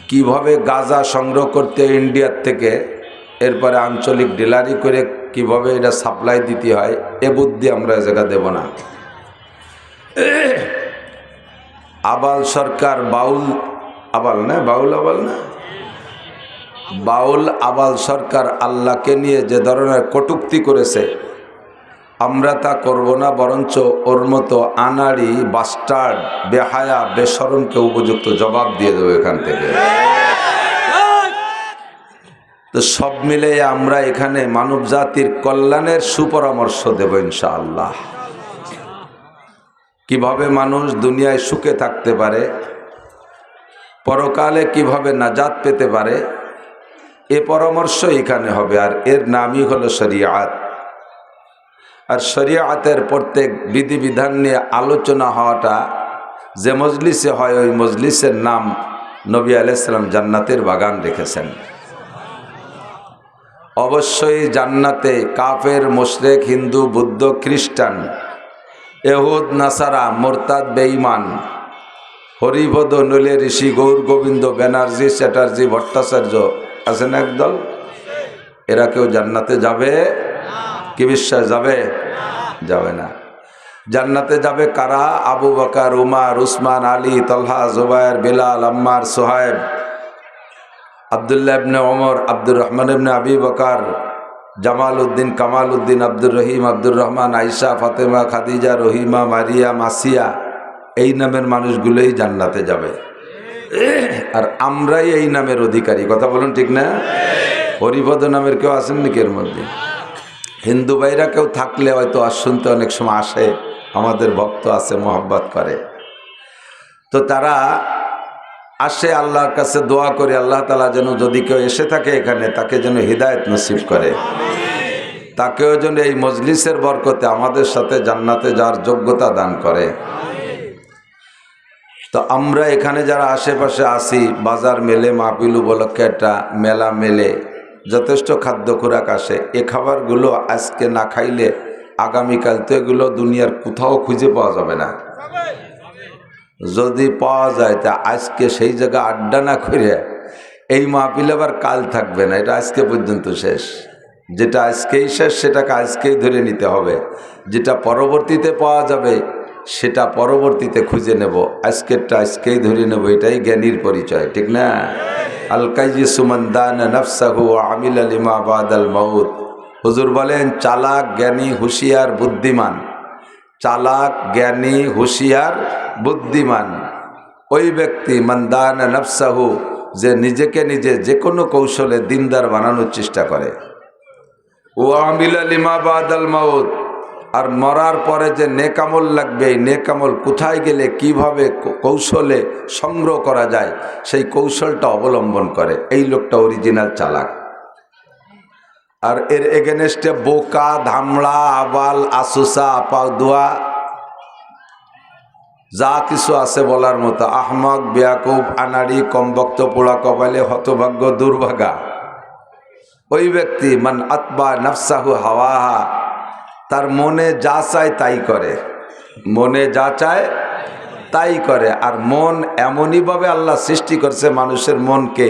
কিভাবে গাঁজা সংগ্রহ করতে ইন্ডিয়ার থেকে, এরপরে আঞ্চলিক ডিলারি করে কিভাবে এটা সাপ্লাই দিতে হয়, এ বুদ্ধি আমরা এ জায়গা দেব না। আবাল সরকার বাউল আবাল না, বাউল আবাল না, বাউল আবাল সরকার আল্লাহকে নিয়ে যে ধরনের কটূক্তি করেছে, আমরা তা করব না, বরঞ্চ ওর মতো আনাড়ি বাস্টার্ড বেহায়া বেশরমকে উপযুক্ত জবাব দিয়ে দেবো এখান থেকে। তো সব মিলে আমরা এখানে মানব জাতির কল্যাণের সুপরামর্শ দেব ইনশাআল্লাহ। কিভাবে মানুষ দুনিয়ায় সুখে থাকতে পারে, পরকালে কিভাবে নাজাত পেতে পারে, এ পরামর্শ এখানে হবে। আর এর নামই হলো শরিয়াত। আর শরিয়াতের প্রত্যেক বিধিবিধান নিয়ে আলোচনা হওয়াটা যে মজলিসে হয়, ওই মজলিসের নাম নবী আলাইহিস সালাম জান্নাতের বাগান রেখেছেন। অবশ্যই জান্নাতে কাফের, মুশরিক, হিন্দু, বৌদ্ধ, খ্রিস্টান, ইহুদ, নাসারা, মুরতাদ, বেঈমান, হরিপদ, নলে, ঋষি, গৌর গোবিন্দ, ব্যানার্জি, চ্যাটার্জি, ভট্টাচার্য আছেন একদল, এরা কেউ জান্নাতে যাবে? কি বিশ্বাস যাবে? যাবে না। জান্নাতে যাবে কারা? আবু বকর, উমর, উসমান, আলী, তলহা, জুবায়ের, বিলাল, আম্মার, সোহাইব, আব্দুল্লাহ ইবনে ওমর, আব্দুর রহমান ইবনে আবি বকর, জামাল উদ্দিন, কামাল উদ্দিন, আব্দুর রহিম, আব্দুর রহমান, আয়েশা, ফাতেমা, খাদিজা, রহিমা, মারিয়া, মাসিয়া, এই নামের মানুষগুলোই জান্নাতে যাবে। আর আমরাই এই নামের অধিকারী। কথা বলুন ঠিক না? হরিপদ নামের কেউ আছেন নাকি এর মধ্যে? হিন্দু ভাইরা কেউ থাকলে হয়তো আর শুনতে অনেক সময় আসে, আমাদের ভক্ত আছে, মোহাব্বত করে, তো তারা আসে আল্লাহর কাছে দোয়া করে, আল্লাহ তাআলা যেন যদি কেউ এসে থাকে এখানে, তাকে যেন হিদায়াত নসিব করে, তাকেও যেন এই মজলিসের বরকতে আমাদের সাথে জান্নাতে যাওয়ার যোগ্যতা দান করে। তো আমরা এখানে যারা আশেপাশে আসি, বাজার মেলে, মাহফিল উপলক্ষে একটা মেলা মেলে, যথেষ্ট খাদ্য খোরাক আসে। এ খাবারগুলো আজকে না খাইলে আগামীকাল তো এগুলো দুনিয়ার কোথাও খুঁজে পাওয়া যাবে না। যদি পাওয়া যায় তা আজকে সেই জায়গা আড্ডা না করে এই মাহফিল আবার কাল থাকবে না, এটা আজকে পর্যন্ত শেষ। যেটা আজকেই শেষ সেটাকে আজকেই ধরে নিতে হবে, যেটা পরবর্তীতে পাওয়া যাবে সেটা পরবর্তীতে খুঁজে নেব, আজকেরটা আজকেই ধরে নেব। এটাই জ্ঞানীর পরিচয়, ঠিক না? আল কাইয়িসু মান দানা নাফসাহু ওয়া আমিলা লিমা বাদাল মাউত। হুজুর বলেন, চালাক, জ্ঞানী, হুঁশিয়ার, বুদ্ধিমান, চালাক, জ্ঞানী, হুঁশিয়ার, বুদ্ধিমান ওই ব্যক্তি মান দানা নাফসাহু, যে নিজেকে নিজে যে কোনো কৌশলে দিনদার বানানোর চেষ্টা করে, ওয়া আমিলা লিমা বাদাল মাউত, আর মরার পরে যে নেকামল লাগবে, এই নেকামল কোথায় গেলে কিভাবে কৌশলে সংগ্রহ করা যায় সেই কৌশলটা অবলম্বন করে, এই লোকটা অরিজিনাল চালাক। আর এর এগেনস্টে বোকা, ধামড়া, আবাল, আসুসা, আপাদুয়া, যা কিছু আছে বলার মতো, আহমক, বেয়াকুব, আনাড়ি, কমবক্ত, পোড়া কপালে, হতভাগ্য, দুর্ভাগা ওই ব্যক্তি মান আতবা নাফসাহু হাওয়াহা, তার মনে যা চায় তাই করে, মনে যা চায় তাই করে। আর মন এমনইভাবে আল্লাহ সৃষ্টি করছে মানুষের মনকে,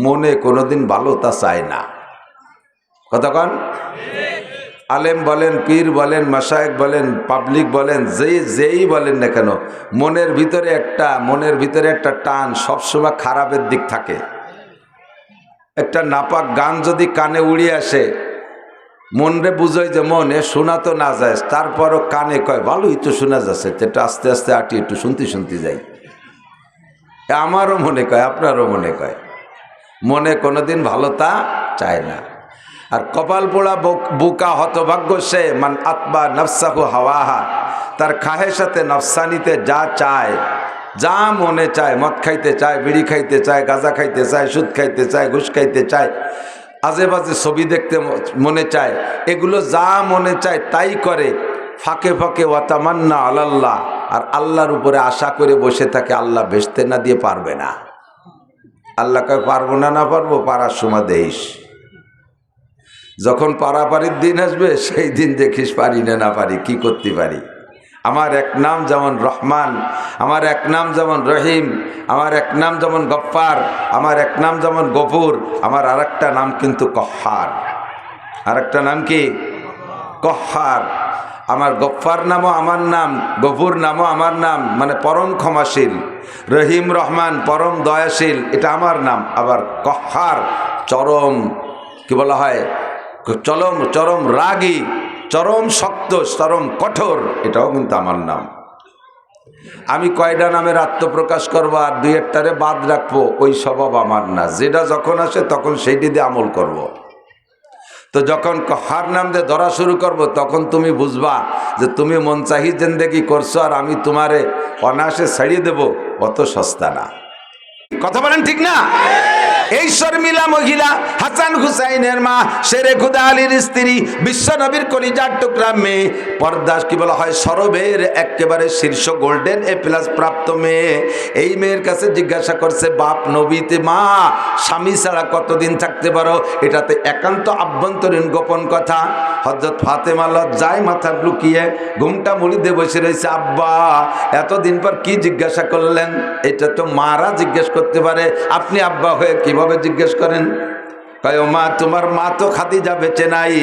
মনে কোনোদিন ভালো তা চায় না। কতক্ষণ আলেম বলেন, পীর বলেন, মাশায়েখ বলেন, পাবলিক বলেন, যেই বলেন না কেন, মনের ভিতরে একটা টান সবসময় খারাপের দিক থাকে। একটা নাপাক গান যদি কানে উড়িয়ে আসে, মনরে বুঝাই যে মনে শোনা তো না যায়, তারপরও কানে কয় ভালোই তো শোনা যাচ্ছে, এটা আস্তে আস্তে আটি একটু শুনতে যাই। আমারও মনে কয়, আপনারও মনে কয়, মনে কোনোদিন ভালো তা চায় না। আর কপাল পোড়া বোকা হতভাগ্য সে মান আতবা নাফসাহু হাওয়াহা, তার খাহেসাতে নফসানিতে যা চায়, যা মনে চায়, মদ খাইতে চায়, বিড়ি খাইতে চায়, গাঁজা খাইতে চায়, সুদ খাইতে চায়, ঘুষ খাইতে চায়, আজে বাজে ছবি দেখতে মনে চায়, এগুলো যা মনে চায় তাই করে। ফাঁকে ফাঁকে ওয়াতামান্না আলাল্লাহ, আর আল্লাহর উপরে আশা করে বসে থাকে, আল্লাহ ভেস্তে না দিয়ে পারবে না। আল্লাহ কয় পারবো না, না পারবো, পারার সময় দেইস, যখন পারাপারির দিন আসবে সেই দিন দেখিস পারি না পারি, কি করতে পারি। আমার এক নাম যেমন রহমান, আমার এক নাম যেমন রহিম, আমার এক নাম যেমন গফ্ফার, আমার এক নাম যেমন গফুর, আমার আরেকটা নাম কিন্তু কহ্হার। আরেকটা নাম কি? কহ্হার। আমার গফ্ফার নামও আমার নাম, গফুর নামও আমার নাম, মানে পরম ক্ষমাশীল। রহিম রহমান পরম দয়াশীল, এটা আমার নাম। আবার কহ্হার চরম কি বলা হয়, চরম রাগী, চরম শক্ত, চরম কঠোর, এটাও কিন্তু আমার নাম। আমি কয়টা নামের আত্মপ্রকাশ করবো আর দুই একটারে বাদ রাখবো, ওই স্বভাব আমার না। যেটা যখন আসে তখন সেইটি দিয়ে আমল করব। তো যখন কহ্হার নাম দিয়ে ধরা শুরু করব, তখন তুমি বুঝবা যে তুমি মনচাহি জিন্দেগি করছো আর আমি তোমারে অনায়াসে ছাড়িয়ে দেব, অত সস্তা না। কথা বলেন ঠিক না? এই শর্মিলা মহিলা হাসান হুসাইনের মা, শেরে খুদা আলীর স্ত্রী, বিশ্ব নবীর কলিজার টুকরা মেয়ে, পর্দা কি বলা হয় সরবের একেবারে শীর্ষ গোল্ডেন এ প্লাস প্রাপ্ত মেয়ে। এই মেয়ের কাছে জিজ্ঞাসা করছে, বাপ নবীতে মা স্বামী ছাড়া কতদিন থাকতে পারো? এটাতে একান্ত আভ্যন্তরীণ গোপন কথা। হযরত ফাতেমা লজ্জায় মাথা লুকিয়ে ঘুমটা মুড়ি দিয়ে বসে রয়েছে। আব্বা এতদিন পর কি জিজ্ঞাসা করলেন? এটা তো মারা জিজ্ঞেস করতে পারে, আপনি আব্বা হয়ে কিভাবে জিজ্ঞেস করেন? কয় ও মা, তোমার মা তো খাদিজা বেঁচে নাই,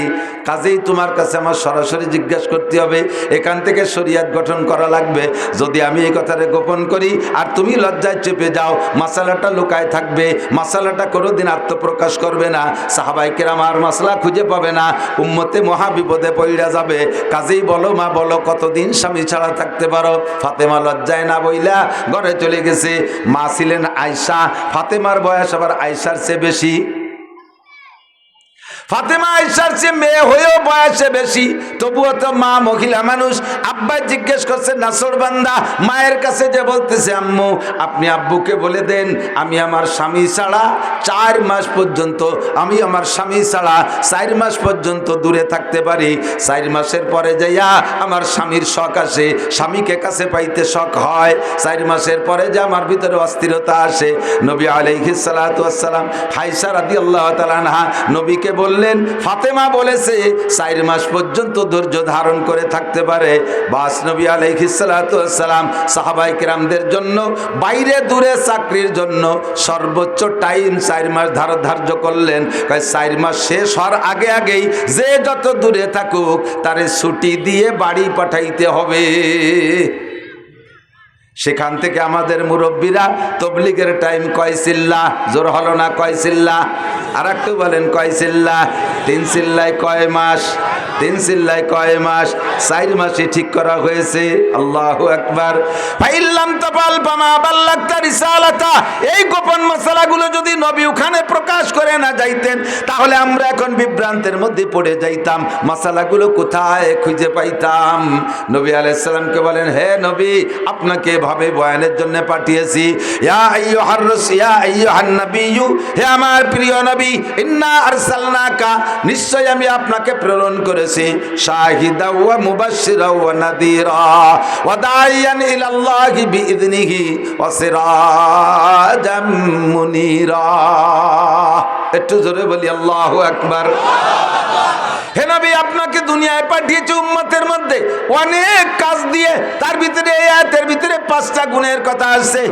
কাজেই তোমার কাছে আমার সরাসরি জিজ্ঞেস করতে হবে। এখান থেকে শরিয়াত গঠন করা লাগবে। যদি আমি এই কথাটা গোপন করি আর তুমি লজ্জায় চেপে যাও, মাসালাটা লুকায় থাকবে, মাসালাটা কোনোদিন আত্মপ্রকাশ করবে না, সাহাবায়ে কেরাম আর মাসলা খুঁজে পাবে না, উম্মতে মহা বিপদে পড়া যাবে। কাজেই বলো মা, বলো কতদিন স্বামী ছাড়া থাকতে পারো? ফাতেমা লজ্জায় না বইলা ঘরে চলে গেছে। মা ছিলেন আয়েশা, ফাতেমার বয়স আবার আয়েশার চেয়ে বেশি। ফাতেমা আয়েশার চেয়ে মেয়ে হয়েও বয়সে বেশি, তবুও তো মা মহিলা মানুষ। আব্বাই জিজ্ঞেস করছে নাসরবান্দা, মায়ের কাছে যে বলতেছে, আম্মু আপনি আব্বুকে বলে দেন আমি আমার স্বামী ছাড়া 4 মাস পর্যন্ত, আমি আমার স্বামী ছাড়া 4 মাস পর্যন্ত দূরে থাকতে পারি। 4 মাসের পরে যাইয়া আমার স্বামীর শখ আসে, স্বামীকে কাছে পাইতে শখ হয়। 4 মাসের পরে যে আমার ভিতরে অস্থিরতা আসে। নবী আলাইহিস সালাতু ওয়াস সালাম আয়েশা রাদিয়াল্লাহু তাআলা আনহা নবীকে বললেন, ফাতেমা বলেছে 4 মাস পর্যন্ত ধৈর্য ধারণ করে থাকতে পারে। বাস নবী আলাইহিস সালাতু ওয়াস সালাম সাহাবায়ে কেরামদের জন্য বাইরে দূরে চাকরির জন্য সর্বোচ্চ টাইম 4 মাস ধার্য করলেন। 4 মাস শেষ হওয়ার আগেই যে যত দূরে থাকুক তারে ছুটি দিয়ে বাড়ি পাঠাইতে হবে। সেখান থেকে আমাদের মুরব্বীরা তবলিগের টাইম কয় চিল্লা? জোর হলো না? কয় চিল্লা? আর একটু বলেন কয় চিল্লা? 3 চিল্লায় কয় মাস? 3 চিল্লায় কয় মাস? 4 মাসে ঠিক করা হয়েছে। আল্লাহু আকবার। ফাইল্লাম তাফাল ফামা বাল্লাগতা রিসালাতা। এই গোপন মশলাগুলো যদি নবী ওখানে প্রকাশ করে না যাইতেন, তাহলে আমরা এখন বিভ্রান্তের মধ্যে পড়ে যাইতাম, মশলাগুলো কোথায় খুঁজে পাইতাম? নবী আলাইহিস সালামকে বলেন, হে নবী, আপনাকে ভাবে বয়ানের জন্য পাঠিয়েছি। ইয়া আইয়ুহার রাসূল, ইয়া আইয়ুহান নাবিয়্যু, হে আমার প্রিয় নবী, ইন্না আরসালনাকা, নিশ্চয় আমি আপনাকে প্রেরণ করেছি, শাহিদা ওয়া মুবাশশিরা ওয়া নাযীরা ওয়া দাইয়ান ইলাল্লাহি বিইذনিহি ওয়া সিরাজাম মুনীরা। একটু জোরে বলি আল্লাহু আকবার। হে নবী, আপনাকে দুনিয়ায় পাঠিয়েছি উম্মতের মধ্যে অনেক কাজ দিয়ে। তার ভিতরে এই আয়াতের ভিতরে 5টা গুণের কথা আছে,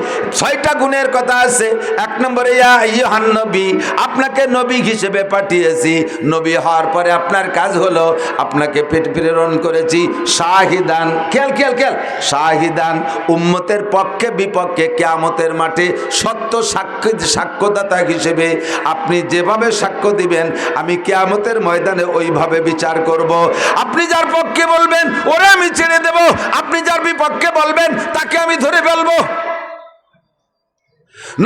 6টা গুণের কথা আছে। 1 নম্বরে ইয়া আইয়ুহান নবী, আপনাকে নবী হিসেবে পাঠিয়েছি। নবী হওয়ার পরে আপনার কাজ হলো, আপনাকে প্রেরণ করেছি শাহিদান, খেয়াল, শাহিদান, উম্মতের পক্ষে বিপক্ষে কিয়ামতের মাঠে সত্য সাক্ষ্যদাতা হিসেবে আপনি যেভাবে সাক্ষ্য দিবেন, আমি কিয়ামতের ময়দানে ওইভাবে বিচার করব। আপনি যার পক্ষে বলবেন ওরে আমি ছেড়ে দেব, আপনি যার বিপক্ষে বলবেন তাকে আমি ধরে ফেলবো।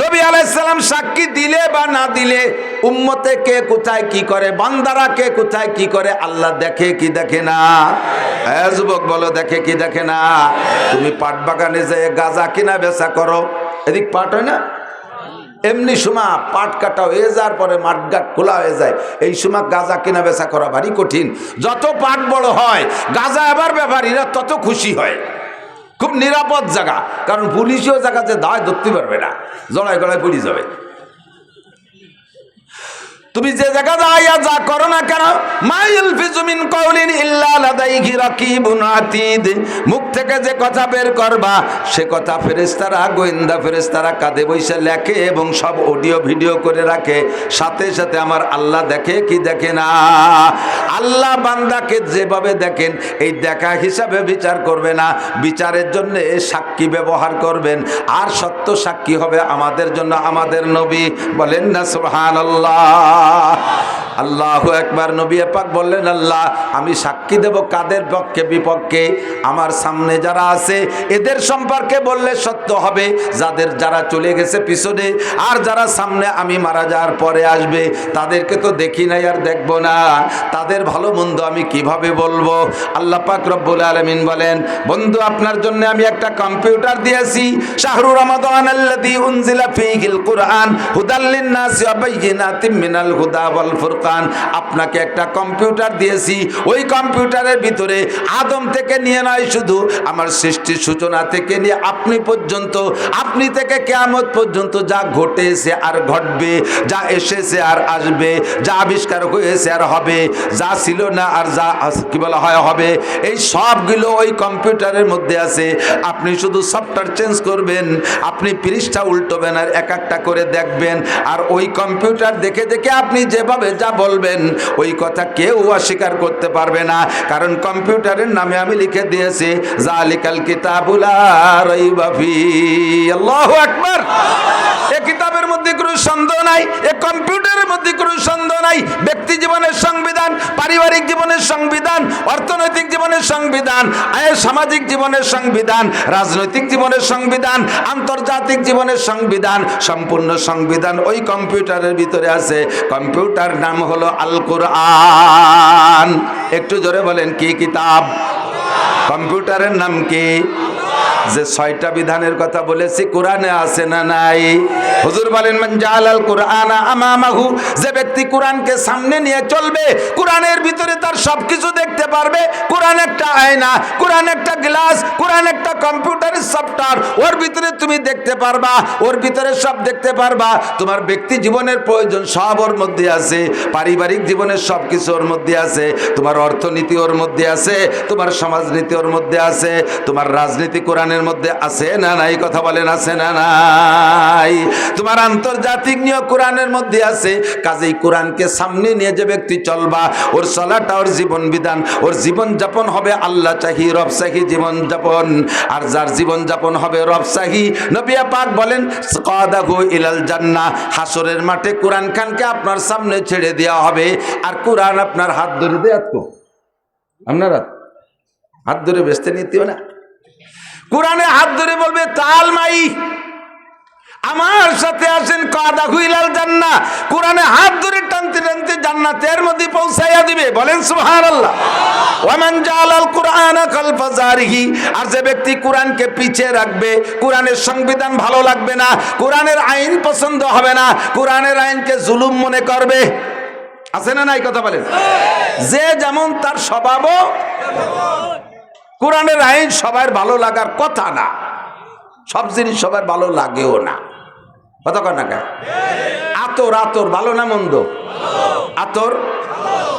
নবী আলাইহিস সালাম সাক্ষী দিলে বা না দিলে উম্মতে কে কোথায় কি করে, বান্দারা কে কোথায় কি করে, আল্লাহ দেখে কি দেখে না? যুবক বলো, দেখে কি দেখে না? তুমি পাট বাগানে যেয়ে গাঁজা কিনা বেচা করো, এদিক পাট হয় না? এমনি সময় পাট কাটা হয়ে যাওয়ার পরে মাঠঘাট খোলা হয়ে যায়, এই সময় গাঁজা কেনা বেচা করা ভারী কঠিন। যত পাট বড় হয় গাঁজা আবার ব্যাপারীরা তত খুশি হয়। খুব নিরাপদ জায়গা, কারণ পুলিশও জায়গাতে দায় ধরতে পারবে না, জড়ায় গড়ায় পড়ে যাবে। তুমি যে জায়গা যাইয়া যা করো না কেন, মাইলফিজু মিন কাউলিন ইল্লা লাদাইহি রাকিবুন আতীদ, মুখ থেকে যে কথা বের করবা সে কথা ফেরেশতারা, গোয়েন্দা ফেরেশতারা কাঁধে বসে লেখে এবং সব অডিও ভিডিও করে রাখে। সাথে সাথে আমার আল্লাহ দেখে কি দেখে না? আল্লাহ বান্দাকে যেভাবে দেখেন এই দেখা হিসাবে বিচার করবে না, বিচারের জন্য সাক্ষী ব্যবহার করবেন। আর সত্য সাক্ষী হবে আমাদের জন্য আমাদের নবী। বলেন না সুবহানাল্লাহ। আল্লাহু আকবার। নবী পাক বললেন, আল্লাহ আমি সাক্ষী দেব কাদের পক্ষে? বিপক্ষে। আমার সামনে যারা আছে এদের সম্পর্কে বললে সত্য হবে, যারা চলে গেছে পিছনে, আর যারা সামনে আমি মারা যাওয়ার পরে আসবে তাদেরকে তো দেখি নাই আর দেখব না, তাদের ভালো মন্দ আমি কিভাবে বলবো? আল্লাহ পাক রব্বুল আলামিন বলেন, বন্ধু আপনার জন্য আমি একটা কম্পিউটার দিয়েছি। শাহরু রমাদান আল্লাযী উনজিলা ফীহিল কুরআন হুদাল লিন-নাসি ওয়া বাইয়িনাতিম মিনাল হুদা ওয়াল ফুরকান। আপনাকে একটা কম্পিউটার দিয়েছি, ওই কম্পিউটারের ভিতরে আদম থেকে নিয়ে নয়, শুধু আমার সৃষ্টির সূচনা থেকে নিয়ে আপনি পর্যন্ত, আপনি থেকে কিয়ামত পর্যন্ত যা ঘটেছে আর ঘটবে, যা এসেছে আর আসবে, যা আবিষ্কার হয়েছে আর হবে, যা ছিল না আর যা কি বলা হয় হবে, এই সবগুলো ওই কম্পিউটারের মধ্যে আছে। আপনি শুধু সফটওয়্যার চেঞ্জ করবেন, আপনি পৃষ্ঠা উল্টোবেন আর এক একটা করে দেখবেন। আর ওই কম্পিউটার দেখে দেখে আপনি যেভাবে যা বলবেন ওই কথা কেউ অস্বীকার করতে পারবে না, কারণ কম্পিউটারের নামে আমি লিখে দিয়েছি জালিকাল কিতাবুল লা রাইবা ফীহি। আল্লাহু আকবার। এই কিতাবের মধ্যে কোনো সন্দেহ নাই, এই কম্পিউটারের মধ্যে কোনো সন্দেহ নাই। ব্যক্তি জীবনের সংবিধান, পারিবারিক জীবনের সংবিধান, অর্থনৈতিক জীবনের সংবিধান, সামাজিক জীবনের সংবিধান, রাজনৈতিক জীবনের সংবিধান, আন্তর্জাতিক জীবনের সংবিধান, সম্পূর্ণ সংবিধান ওই কম্পিউটারের ভিতরে আছে। কম্পিউটার নাম হলো আল কুরআন। একটু জোরে বলেন, কি কিতাব? কম্পিউটারের নাম কি? যে 6টা বিধানের কথা বলেছি কোরআনে আছে না নাই? হুজুর বলেন, মান জাআলাল কুরআনা আমামাহু, যে ব্যক্তি কোরআনকে সামনে নিয়ে চলবে, কোরআনের ভিতরে তার সবকিছু দেখতে পারবে। কোরআন একটা আয়না, কোরআন একটা গ্লাস, কোরআন একটা কম্পিউটারের সফটওয়্যার, ওর ভিতরে তুমি দেখতে পারবা, ওর ভিতরে সব দেখতে পারবা। তোমার ব্যক্তি জীবনের প্রয়োজন সব ওর মধ্যে আছে, পারিবারিক জীবনের সব কিছু ওর মধ্যে আছে, তোমার অর্থনীতি ওর মধ্যে আছে, তোমার সমাজনীতি ওর মধ্যে আছে, তোমার রাজনীতি কোরআনের মধ্যে আছে না নাই? কথা বলেন, আছে না নাই? তোমার আন্তর্জাতিক নিয়ম কোরআনের মধ্যে আছে। কাজেই কোরআনকে সামনে নিয়ে যে ব্যক্তি চলবা, ওর চলাটা, ওর জীবন বিধান, ওর জীবন যাপন হবে আল্লাহ চাহি, রব চাহি জীবন যাপন। আর যার জীবন যাপন হবে রব চাহি, নবী পাক বলেন কাদাহু ইলাল জান্নাহ, হাসরের মাঠে কোরআন খানকে আপনার সামনে ছেড়ে দেওয়া হবে। আর কোরআন আপনার হাত ধরে দেয়, আপনার হাত ধরে বেচতে নিতে না, কোরআনে হাত ধরে বলবে তাল মাই, আমার সাথে আসেন, কাদাহু ইলাল জান্নাহ, কোরআনে হাত ধরে টানতে টানতে জান্নাতের মধ্যে পৌঁছাইয়া দিবে। বলেন সুবহানাল্লাহ। ওয়া মান জাআলাল কুরআনা খালফা যারিহি, আর যে ব্যক্তি কোরআনকে পিছে রাখবে, কোরআনের সংবিধান ভালো লাগবে না, কোরআনের আইন পছন্দ হবে না, কোরআনের আইনকে জুলুম মনে করবে, আছে না নাই? কথা বলেন। যে যেমন তার স্বভাবও, কোরআনের আইন সবার ভালো লাগার কথা না, সব জিনিস সবার ভালো লাগেও না। কথা কয় না? আতর, আতর ভালো না মন্দ? আতর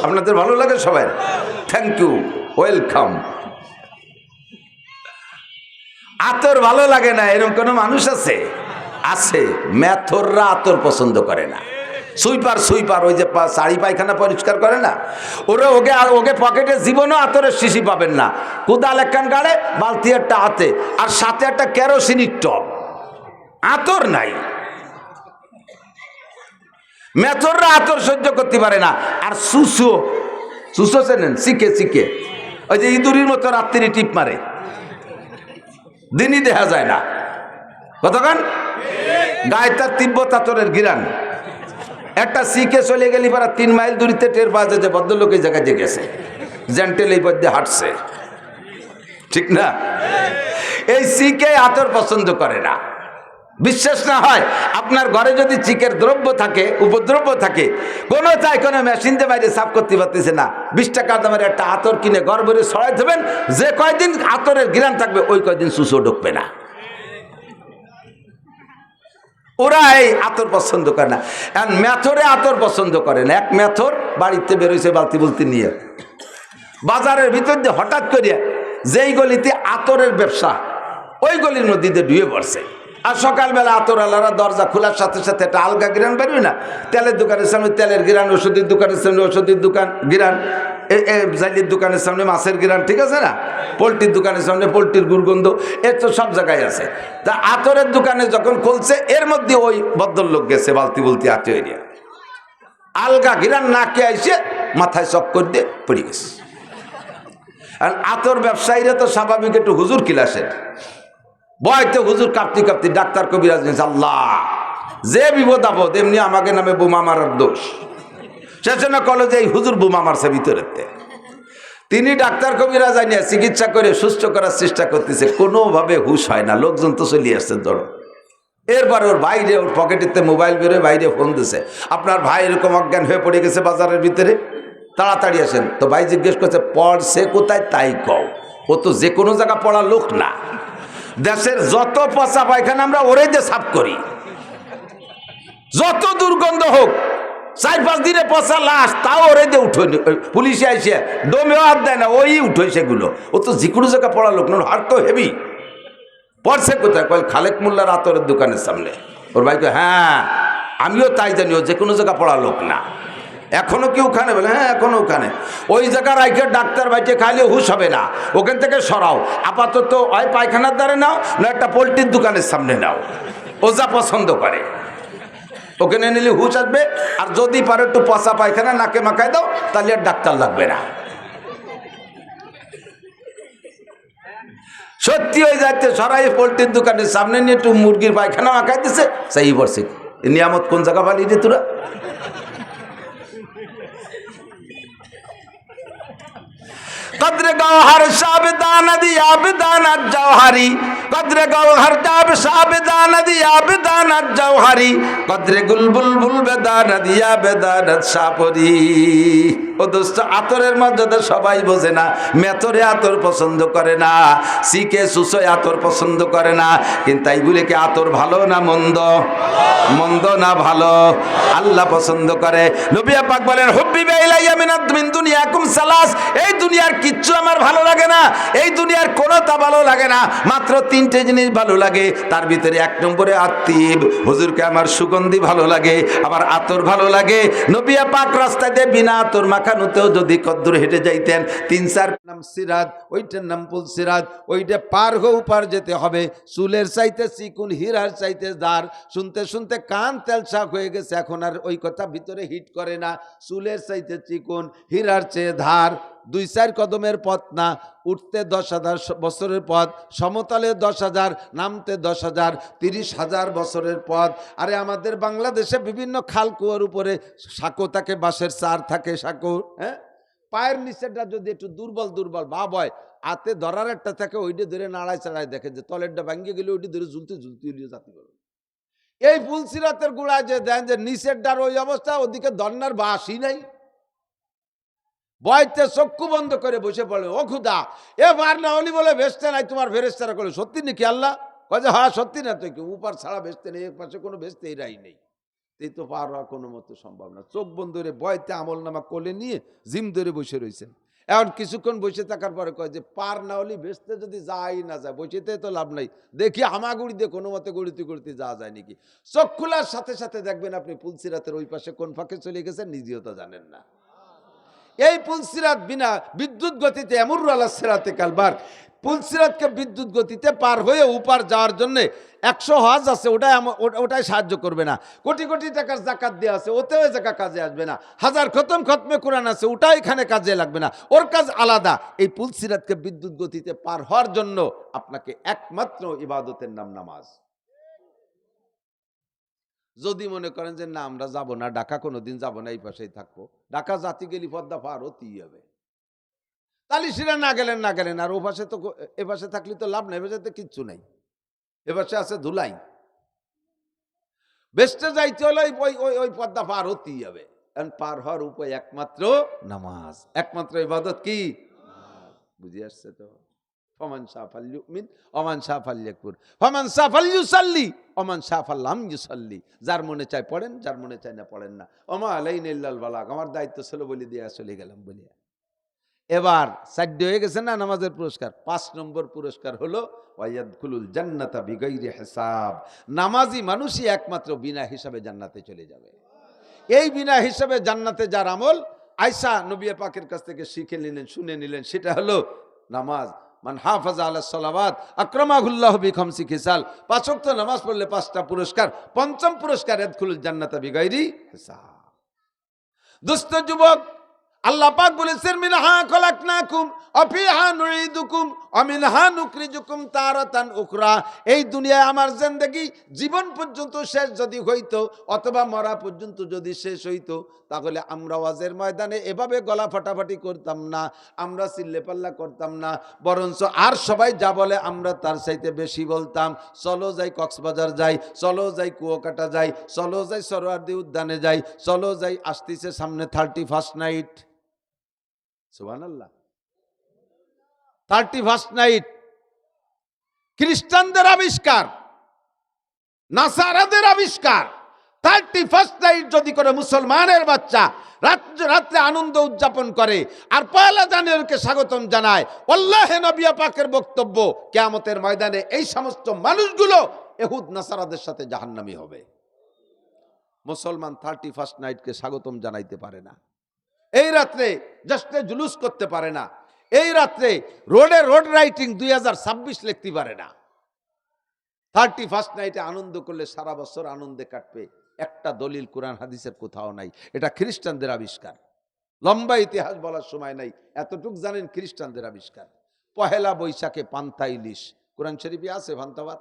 আপনাদের ভালো লাগে সবার? Thank you, welcome. আতর ভালো লাগে না এরকম কোনো মানুষ আছে? আছে। মেথররা আতর পছন্দ করে না। সুইপার, সুইপার ওই যে শাড়ি পায়খানা পরিষ্কার করে না, ওরা ওকে পকেটে জীবনও আতরের শিশি পাবেন না। কোদাল একখান গাড়ে, বালতি একটা হাতে, আর সাথে একটা কেরোসিনের টব, আতর নাই। মেথররা আতর সহ্য করতে পারে না। আর সুসো, সুসো চেনেন? শিখে শিখে ওই যে ইঁদুরির মতো রাত্রি টিপ মারে, দিনই দেখা যায় না। কতক্ষণ গায়ে তার তিব্বত আতরের গিরান। একটা শিখে চলে গেলি পারা 3 মাইল দূরিতে টের পাওয়া যায় যে ভদ্রলোক এই জায়গায় গেছে, জেন্টেল এই পথে হাঁটছে, ঠিক না? এই শিখে আতর পছন্দ করে না। বিশ্বাস না হয়, আপনার ঘরে যদি চিকের দ্রব্য থাকে, উপদ্রব্য থাকে, কোনো চাই কোনো মেশিন দিয়ে বাইরে সাফ করতে পারতেছে না, 20 টাকা দামের একটা আতর কিনে ঘর ভরে ছড়াই দেবেন, যে কয়দিন আতরের ঘ্রাণ থাকবে ওই কয়দিন সুসো ঢুকবে না। ওরা এই আতর পছন্দ করে না। আর মেথরে আতর পছন্দ করে না। এক মেথর বাড়িতে বেরোইছে বালতি বুলতি নিয়ে, বাজারের ভিতর দিয়ে হঠাৎ করিয়া যেই গলিতে আতরের ব্যবসা ওই গলির মধ্যে দিয়ে ডুয়ে পড়ছে। আর সকালবেলা আতর আলারা দরজা খোলার সাথে সাথে একটা আলগা গিরান বেরোয় না, তেলের দোকানের সামনে তেলের গিরান, ওষুধের দোকানের সামনে ওষুধের দোকান গিরান, জালির দোকানের সামনে মাছের গিরান, ঠিক আছে না, পোলট্রির দোকানের সামনে পোলট্রির দুর্গন্ধ, এর তো সব জায়গায় আছে। তা আতরের দোকানে যখন খুলছে এর মধ্যে ওই ভদ্রলোক গেছে বালতি বুলতি আতে এরিয়া, আলগা গিরান নাকে আইসে মাথায় চক্কর দিয়ে পড়ে গেছে। আর আতর ব্যবসায়ীরা তো স্বাভাবিক একটু হুজুর কিলাসের বয়তে হুজুর কাঁপতি কাঁপতি ডাক্তার কবিরাজ নিয়েছে, আল্লাহ যে বিপদ আপদ এমনি আমাকে নামে বোমা মারার দোষ। সেজন্য কলেজে এই হুজুর বোমা মারছে ভিতরেতে। তিনি ডাক্তার কবিরাজ নিয়ে চিকিৎসা করে সুস্থ করার চেষ্টা করতেছে, কোনোভাবে হুশ হয় না। লোকজন তো চলে আসছে ধরো। এরপরে ওর বাইরে ওর পকেটেতে মোবাইল বেরোয়, বাইরে ফোন দিছে, আপনার ভাই এরকম অজ্ঞান হয়ে পড়ে গেছে বাজারের ভিতরে, তাড়াতাড়ি আসেন। তো ভাই জিজ্ঞেস করছে পড়ছে কোথায় তাই কও, ও তো যে কোনো জায়গা পড়ার লোক না। দেশের যত পচা পায়খানা আমরা ওরে দিয়ে সাফ করি, যত দুর্গন্ধ হোক, 4-5 দিনে পচা লাশ তাও ওরে দিয়ে উঠোই, পুলিশে আইসে ডোমেও হাত দেয় না, ওই উঠোই সেগুলো। ও তো যে কোনো জায়গা পড়ার লোক না, হার তো হেভি। পড়ছে কোথায়? কয় খালেক মোল্লার আতরের দোকানের সামনে। ওর ভাই কয় হ্যাঁ আমিও তাই জানি, ও যে কোনো জায়গা পড়ার লোক না। এখনো কি ওখানে? বলে হ্যাঁ এখনো ওখানে। ওই জায়গার আইকে ডাক্তার বাইকে খাইলে হুশ হবে না, ওখান থেকে সরাও। আপাতত ওই পায়খানার দ্বারে নাও, না একটা পোলট্রির দোকানের সামনে নাও, ও যা পছন্দ করে ওখানে নিলে হুশ আসবে। আর যদি পারো একটু পচা পায়খানা নাকে মাখায় দাও, তাহলে আর ডাক্তার লাগবে না। সত্যি হয়ে যাচ্ছে, সরাই পোলট্রির দোকানের সামনে নিয়ে একটু মুরগির পায়খানা মাখাই দিছে, সেই বর্ষে নিয়ামত কোন জায়গা পালিয়ে রে তোরা? কদরে গৌহর সাবদান দিয়া বিদানাত জওহারি, কদরে গৌহর জাব সাবদান দিয়া বিদানাত জওহারি, কদরে গুলবুল বুল বেদান দিয়া বেদানাত সাপরি। ও দোস্ত, আতরের মর্যাদা সবাই বোঝে না। মেথরে আতর পছন্দ করে না, সিকে সুসয় আতর পছন্দ করে না। কিন্তু তাই বলে কি আতর ভালো না মন্দ? মন্দ না ভালো? আল্লাহ পছন্দ করে। নবী পাক বলেন হুব্বিবা ইলাইয়া মিন দুনিয়াকুম সালাস, এই দুনিয়ার কিচ্ছু আমার ভালো লাগে না, এই দুনিয়ার কোনোটা ভালো লাগে না, মাত্র 3টে জিনিস ভালো লাগে। তার ভিতরে 1 নম্বরে আত্মীব, হুজুরকে আমার সুগন্ধি ভালো লাগে, আবার আতর ভালো লাগে। নবী পাক রাস্তায় দিয়ে বিনা আতর মাখানোতেও যদি কদ্দুর হেঁটে যাইতেন, 3-4 নাম সিরাত, ওইটার নাম পুল সিরাত, ওইটা পার হয়েও পার যেতে হবে। চুলের চাইতে চিকুন, হীরার চাইতে দার। শুনতে শুনতে কান তেলশাক হয়ে গেছে, এখন আর ওই কথা ভিতরে হিট করে না। চুলের চাইতে চিকুন, হীরার চেয়ে ধার। 2-4 কদমের পথ না, উঠতে 10,000 বছরের পথ, সমতলে 10,000, নামতে 10,000, 30,000 বছরের পথ। আরে আমাদের বাংলাদেশে বিভিন্ন খাল কুয়োর উপরে সাঁকো থাকে, বাঁশের চার থাকে সাঁকো, হ্যাঁ, পায়ের নিচেরটা যদি একটু দুর্বল দুর্বল ভাব হয়, হাতে ধরার একটা থাকে, ওইটা ধরে নাড়ায় চাড়ায় দেখে যে তলেরটা ভাঙ্গিয়ে গেলে ওইটা ধরে ঝুলতে ঝুলতে জাতি করবে। এই ফুলসিরাতের গুড়ায় যে দেন যে নিচের ডার ওই অবস্থা, ওদিকে ধর্নার বাসই নাই, বয়তে চক্ষু বন্ধ করে বসে পড়ে, ও খুদা এবার না হলি বলে বেচতে নাই তোমার ফেরেশতারা করলে, সত্যি নাকি আল্লাহ? কয়ে হ্যাঁ সত্যি না, তো কি উপার ছাড়া বেচতে নেই, এক পাশে কোনো বেচতেই রাই নেই। এই তো পার হওয়া কোনো মতো সম্ভব না। চোখ বন্ধ করে বয়তে আমল নামা কোলে নিয়ে জিম ধরে বসে রয়েছেন। এখন কিছুক্ষণ বসে থাকার পরে কয় যে পার না হলে বেচতে যদি যাই না যায়, বসেতে তো লাভ নাই, দেখি হামাগুড়ি দিয়ে কোনো মতে গড়িতে গড়িতে যাওয়া যায় নাকি। চোখ খোলার সাথে সাথে দেখবেন আপনি পুলসিরাতের ওই পাশে কোন ফাঁকে চলে গেছেন, নিজেও তো জানেন না। এই পুলসিরাত বিনা বিদ্যুৎ গতিতে এমরু আলা সিরাতে কালবার, পুলসিরাতকে বিদ্যুৎ গতিতে পার হয়ে উপার যাওয়ার জন্য 100 হজ আছে, ওটাই সাহায্য করবে না। কোটি কোটি টাকার জাকাত দেওয়া আছে, ওতেও জাকা কাজে আসবে না। 1000 খতমে কোরআন আছে, ওটাও এখানে কাজে লাগবে না, ওর কাজ আলাদা। এই পুলসিরাতকে বিদ্যুৎ গতিতে পার হওয়ার জন্য আপনাকে একমাত্র ইবাদতের নাম নামাজ। যদি মনে করেন যে না আমরা যাবো না, ঢাকা কোনোদিন যাবো না, এই পাশেই থাকবো, ঢাকা জাতি গেলি পদ্মা পার হতেই হবে, তাহলে সেটা না গেলেন। আর ও পাশে তো, এ পাশে থাকলে তো লাভ নেই, এ তো কিচ্ছু নাই, এ পাশে আছে ধুলাই। বেস্টে যাইতে হলে ওই পদ্মা পার হতেই হবে। পার হওয়ার উপায় একমাত্র নামাজ, একমাত্র ইবাদত কি? বুঝে আসছে তো? ফমান শাআ ফালইউমিন ওমান শাআ ফালইয়াকফুর ফামান শাআ ফালইউসাল্লি ওমান শাআ ফাল্লাম ইউসাল্লি। যার মনে চায় পড়েন, যার মনে চায় না পড়েন না। ওমা আলাইনা ইল্লাল বালাগ, আমার দায়িত্ব ছিল বলে দিয়ে চলে গেলাম বলিয়া। এবার 4 হয়ে গেছে না নামাজের পুরস্কার। 5 নম্বর পুরস্কার হলো ওয়ায়াদখুলুল জান্নাতা বিগাইরি হিসাব। নামাজি মানুষই একমাত্র বিনা হিসাবে জান্নাতে চলে যাবে। এই বিনা হিসাবে জান্নাতে যার আমল আয়েশা নবী পাকের কাছ থেকে শিখে নিলেন, শুনে নিলেন, সেটা হলো নামাজ। মান হাফাজা আলাস সালাওয়াত আকরামাহুল্লাহু বিখামসি খিসাল। 5 ওয়াক্ত নামাজ পড়লে 5টা পুরস্কার। ৫ম পুরস্কার ইয়াদখুলুল জান্নাতা বিগাইরি হিসাব। দুস্থ যুবক, আল্লাহ পাক বলেছেন মিনহা খলাকনাকুম ওয়া ফিহা নুঈদুকুম ওয়া মিনহা নুখরিজুকুম তারাতান উখরা। এই দুনিয়ায় আমার জিন্দেগি জীবন পর্যন্ত শেষ যদি হইতো অথবা মরা পর্যন্ত যদি শেষ হইতো, তাহলে আমরা ওয়াজের ময়দানে এভাবে গলা ফাটাফাটি করতাম না, আমরা চিল্লেপাল্লা করতাম না, বরঞ্চ আর সবাই যা বলে আমরা তার চাইতে বেশি বলতাম। চলো যাই কক্সবাজার যাই, চলো যাই কুয়াকাটা যাই, চলো যাই সরোয়ার্দী উদ্যানে যাই, চলো যাই আসতেছে সামনে 31st নাইট। সুবহানাল্লাহ, 31st নাইট খ্রিস্টানদের আবিষ্কার, নাসারাদের আবিষ্কার। 31st নাইট যদি করে মুসলমানের বাচ্চা রাত্রে আনন্দ উদযাপন করে আর পয়লা জানুয়ারিকে স্বাগতম জানায়, আল্লাহে নবী পাকের বক্তব্য, কিয়ামতের ময়দানে এই সমস্ত মানুষগুলো ইহুদ নাসারাদের সাথে জাহান্নামী হবে। মুসলমান 31st নাইটকে স্বাগতম জানাইতে পারে না, এই রাত্রে জাস্টে জুলুস করতে পারে না, এই রাত্রে রোডে রোড রাইটিং 2026 লিখতে পারে না। 31st নাইটে আনন্দ করলে সারা বছর আনন্দে কাটবে, একটা দলিল কোরআন হাদিসের কোথাও নাই। এটা খ্রিস্টানদের আবিষ্কার। লম্বা ইতিহাস বলার সময় নাই, এতটুক জানেন খ্রিস্টানদের আবিষ্কার। পহেলা বৈশাখে পান্তা ইলিশ, কোরআন শরীফে আছে পান্তাবাদ,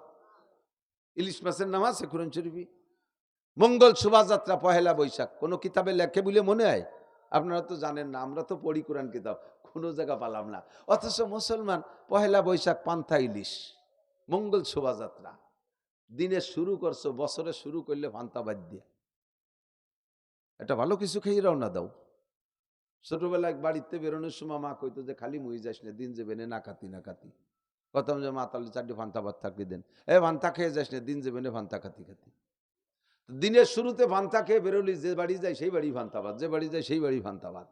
ইলিশ মাছের নাম আছে কোরআন শরীফে। মঙ্গল শোভাযাত্রা পহেলা বৈশাখ, কোনো কিতাবে লেখে বলে মনে হয়? আপনারা তো জানেন না, আমরা তো পড়ি কোরআন কিতাব, কোনো জায়গা পালাম না। অথচ মুসলমান পহেলা বৈশাখ পান্তা ইলিশ, মঙ্গল শোভাযাত্রা। দিনে শুরু করছো, বছরে শুরু করলে পান্তা বাদ দিয়ে এটা ভালো কিছু খেয়ে রওনা দাও। ছোটবেলায় বাড়িতে বেরোনোর সময় মা কইতো যে খালি মুই যাস না, দিন যাবে না খাতি না খাতি। কথাম যে মা তাহলে 4টে ফান্তা ভাত থাকলে দেন, ভান্তা খেয়ে যাস না, দিন যাবে না ফান্তা খাতি খাতি। দিনের শুরুতে ভান্তা খেয়ে বেরোলি, যে বাড়ি যায় সেই বাড়ি ভান্তাবাদ, যে বাড়ি যায় সেই বাড়ি ভান্তাবাদ।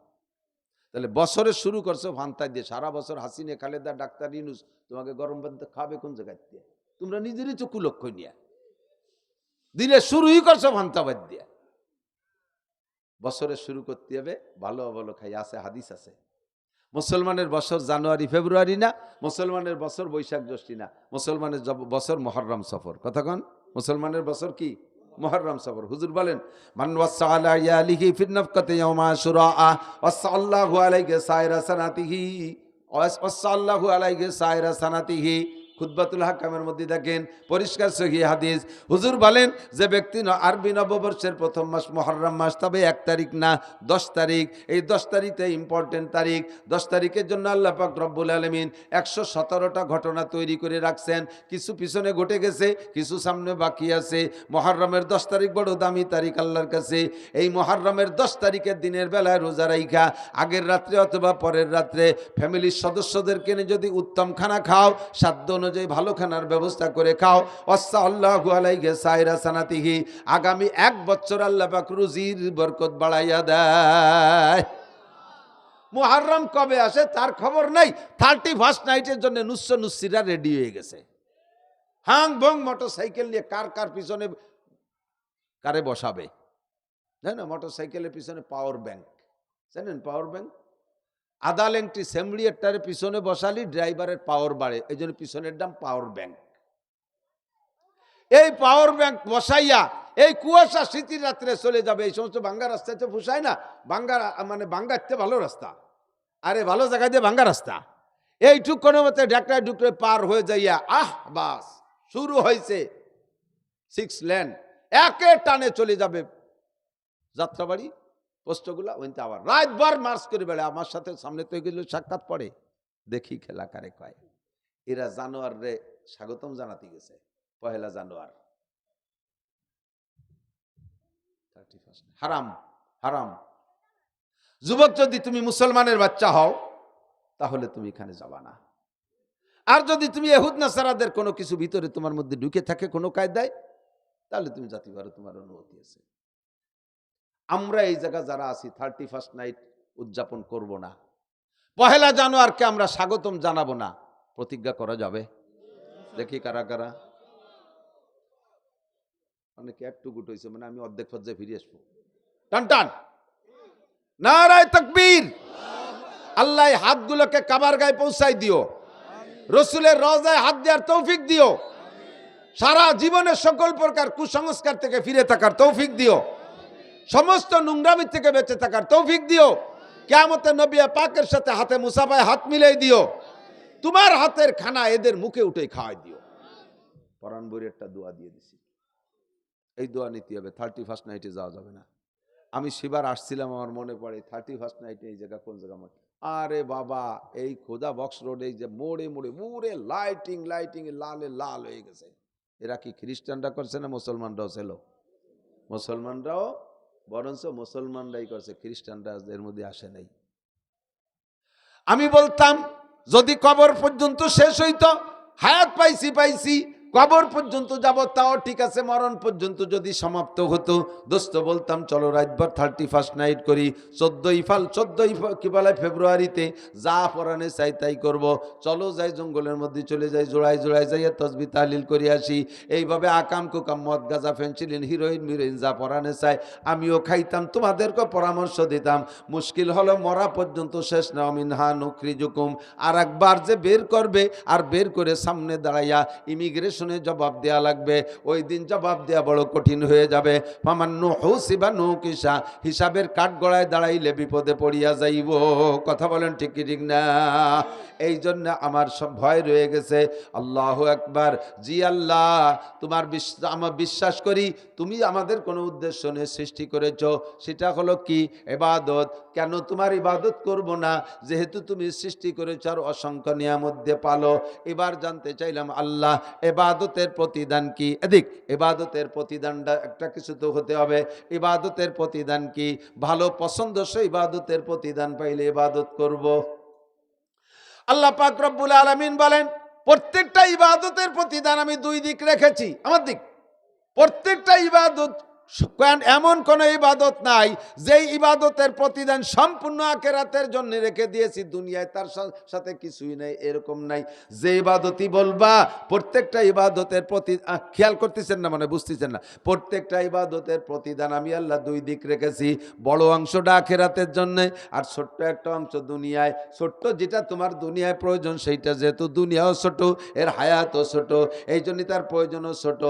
তাহলে বছরে শুরু করছো ভান্তা দিয়ে, সারা বছর হাসিনে খালেদা ডাক্তার ইউনূস তোমাকে গরম ভাত খাবে কোন জায়গায় দিয়ে? তোমরা নিজেরই চক্ষু লক্ষ্য নিয়ে দিনে শুরুই করছো ভান্তাবাদ দিয়ে। বছরে শুরু করতে হবে ভালো ভালো খাই, আছে হাদিস আছে। মুসলমানের বছর জানুয়ারি ফেব্রুয়ারি না, মুসলমানের বছর বৈশাখ জ্যৈষ্ঠী না, মুসলমানের বছর মুহররম সফর। কথা কন, মুসলমানের বছর কি? মুহররম সফর। হুজুর বলেন মান ওয়াসা আলা ইয়ালিহি ফিন নাফকাতি ইয়াউমা আশুরা ওয়াসাল্লাহু আলাইহি সাইরা সানাতিহি ওয়াসাল্লাহু আলাইহি সাইরা সানাতিহি। খুতবাতুল হাকামের মধ্যে দেখেন পরিষ্কার সহিহ হাদিস। হুজুর বলেন যে ব্যক্তি আরবি নববর্ষের প্রথম মাস মুহররম মাস, তবে 1 তারিখ না 10 তারিখ, এই 10 তারিখে ইম্পর্টেন্ট তারিখ। 10 তারিখের জন্য আল্লাহ পাক রব্বুল আলামিন 117টা ঘটনা তৈরি করে রাখছেন। কিছু পিছনে ঘটে গেছে, কিছু সামনে বাকি আছে। মুহররমের 10 তারিখ বড় দামি তারিখ আল্লাহর কাছে। এই মুহররমের 10 তারিখের দিনের বেলায় রোজা রাইখা আগের রাত্রে অথবা পরের রাত্রে ফ্যামিলির সদস্যদেরকে নিয়ে যদি উত্তম খানা খাও, সাধ্য অনুযায়ী ভালো খানার ব্যবস্থা করে খাও, ওয়াসাল্লাহু আলাইহি সাইরা সানাতিহি, আগামী 1 বছর আল্লাহ পাক রুজির বরকত বাড়াইয়া দেয়। মুহররম কবে আসে তার খবর নাই, 31st নাইটের জন্য নুসরা রেডি হয়ে গেছে। হাং ভং মোটরসাইকেল নিয়ে কার পিছনে কারে বসাবে, জানেন না? মোটরসাইকেলের পিছনে পাওয়ার ব্যাংক, জানেন পাওয়ার ব্যাংক? আদা লেংটি সেমলিয়ারটারে পিছনে বসালি ড্রাইভারের পাওয়ার বাড়ে, এই জন্য পিছনের নাম পাওয়ার ব্যাংক। এই পাওয়ার ব্যাংক বসাইয়া এই কুয়াশা শীতের রাত্রে চলে যাবে। এই সমস্ত ভাঙ্গা রাস্তাতে ফুসায় না, ভাঙ্গা মানে ভাঙ্গাতে ভালো রাস্তা, আরে ভালো জায়গা দিয়ে ভাঙ্গা রাস্তা, এইটুক কোনো মতে ঢাকটায় ঢুকরে পার হয়ে যাইয়া বাস শুরু হয়েছে 6 লেন, একে টানে চলে যাবে যাত্রাবাড়ি পোস্টগুলা। ওইতে আবার রাতভর মার্চ করে বেড়ে। আমার সাথে সামনে তো এগুলো সাক্ষাৎ পড়ে, দেখি খেলা কারে কয়। এরা জানোয়ার রে স্বাগতম জানাতে গেছে পহেলা জানুয়ার। হারাম হারাম। যুবক, যদি তুমি মুসলমানের বাচ্চা হও তাহলে তুমি এখানে যাবা না। আর যদি তুমি ইহুদ নাসারাদের কোনো কিছু ভিতরে তোমার মধ্যে ঢুকে থাকে কোনো কায়দায়, তাহলে তুমি জাতি পারো, তোমার অনুমতি আছে। আমরা এই জায়গা যারা আছি 31st নাইট উদযাপন করব না, 1 জানুয়ারিকে আমরা স্বাগতম জানাবো না, প্রতিজ্ঞা করা যাবে? দেখি কারা কারা। অনেকে একটু গুট হয়েছে, মানে আমি অর্ধেক পর্যায়ে ফিরে আসবো। টান টান নারায়ে তাকবীর। আল্লাহ হাতগুলোকে কাবার গায়ে পৌঁছাই দিও, রসুলের রওজায় হাত দেওয়ার তৌফিক দিও, সারা জীবনের সকল প্রকার কুসংস্কার থেকে ফিরে থাকার তৌফিক দিও, সমস্ত নোংরামি থেকে বেঁচে থাকার তৌফিক দিও। কিয়ামতে নবী পাকের সাথে হাতে মুসাফায় হাত মিলাই দিও। তোমার হাতের খানা এদের মুখে উঠে খাওয়াই দিও। পরাণ বইয়ের একটা দোয়া দিয়ে দিছি, এই দোয়া নিতে হবে। 31st নাইটে যাওয়া যাবে না। আমি সেবার আসছিলাম, আমার মনে পড়ে 31st নাইটে এই জায়গা কোন জায়গা, আরে বাবা এই খোদা বক্স রোড, এই যে মোড়ে মোড়ে মোড়ে লাইটিং লাইটিং লালে লাল হয়ে গেছে। এরা কি খ্রিস্টানরা করছে না মুসলমানরাও ছিল? মুসলমানরাও, বরঞ্চ মুসলমানরাই করছে, খ্রিস্টানরা এর মধ্যে আসে নাই। আমি বলতাম যদি কবর পর্যন্ত শেষ হইতো, হায়াত পাইছি পাইছি, কবর পর্যন্ত যাব তাও ঠিক আছে, মরণ পর্যন্ত যদি সমাপ্ত হতো, দোস্ত বলতাম চলো রাতভর 31st নাইট করি। 14 ফেব্রুয়ারিতে যা পরাণে চাই তাই করব। চলো যাই জঙ্গলের মধ্যে চলে যাই, জোড়ায় জোড়ায় যাইয়া তসবি তাহলিল করে আসি। এইভাবে আকাম কুকাম মদ গাঁজা ফেন্সিলিন হিরোইন মিরোইন যা পরাণে চাই আমিও খাইতাম, তোমাদেরকে পরামর্শ দিতাম। মুশকিল হলো মরা পর্যন্ত শেষ না, মিনহা নুখরিজুকুম। আর একবার যে বের করবে, আর বের করে সামনে দাঁড়াইয়া ইমিগ্রেশনে জবাব দেয়া লাগবে। ওই দিন জবাব দেয়া বড় কঠিন হয়ে যাবে। ফামান্নু হুসিবা নুকিসা, হিসাবের কাঠ গড়ায় দাঁড়াইলে বিপদে পড়িয়া যাইব। কথা বলেন ঠিক কি ঠিক না? এই জন্য আমার সব ভয় রয়ে গেছে। আল্লাহু আকবার। জি আল্লাহ, তোমার আমার বিশ্বাস করি তুমি আমাদের কোনো উদ্দেশ্য নিয়ে সৃষ্টি করেছো, সেটা হলো কি? ইবাদত। কেন তোমার ইবাদত করব না, যেহেতু তুমি সৃষ্টি করেছো আর অসংখ্য নিয়ামত দিয়ে পালো। এবার জানতে চাইলাম আল্লাহ ইবাদতের প্রতিদান কি? এদিক ইবাদতের প্রতিদানটা একটা কিছু তো হতে হবে। ইবাদতের প্রতিদান কি? ভালো পছন্দসই ইবাদতের প্রতিদান পাইলে ইবাদত করব। আল্লাহ পাক রব্বুল আলামিন বলেন প্রত্যেকটা ইবাদতের প্রতিদান আমি 2 দিক রেখেছি। আমার দিক প্রত্যেকটা ইবাদত, এমন কোন ইবাদত নাই যেই ইবাদতের প্রতিদান সম্পূর্ণ আখিরাতের জন্য রেখে দিয়েছি, দুনিয়ায় তার সাথে কিছুই নাই, এরকম নাই। যে ইবাদতই বলবা প্রত্যেকটা ইবাদতের খেয়াল করতেছেন না, মানে বুঝতেছেন না, প্রত্যেকটা ইবাদতের প্রতিদান আমি আল্লাহ 2 দিক রেখেছি। বড় অংশটা আখিরাতের জন্য, আর ছোট্ট একটা অংশ দুনিয়ায়। ছোট্ট যেটা তোমার দুনিয়ায় প্রয়োজন সেইটা, যেহেতু দুনিয়াও ছোট, এর হায়াতও ছোট, এই জন্যই তার প্রয়োজনও ছোট।